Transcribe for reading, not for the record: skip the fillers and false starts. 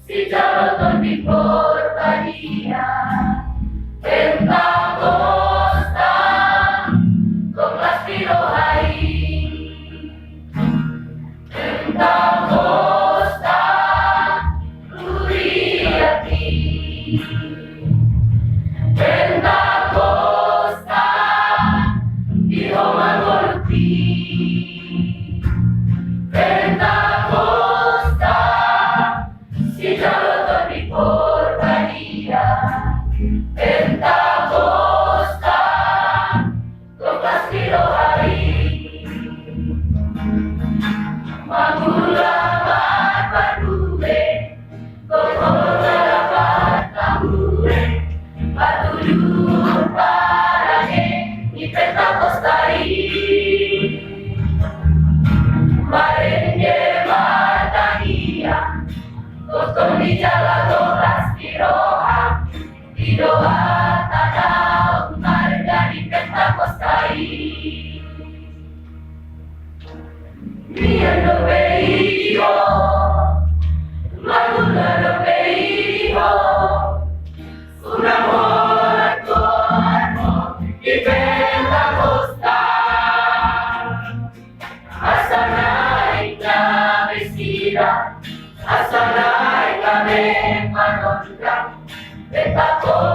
si già lo torni portaria, Pentacosta, con l'aspiro ahí, Pentacosta, curiati, Pentacosta, Dio magolpi, Pentacosta, si già lo torni portaria, Pentacosta, con l'aspiro ahí, Magula barbadure, kokola batambure, batulur parane, di Pentacostari, Marenge matania, Kotoni jalado raspiroha, Idoa tanah marga di Pentacostari. Mia no veio, Magula no veio, un amor attorno di Pentacosta, asanai la vestida, asanai la me manonda, Pentacosta.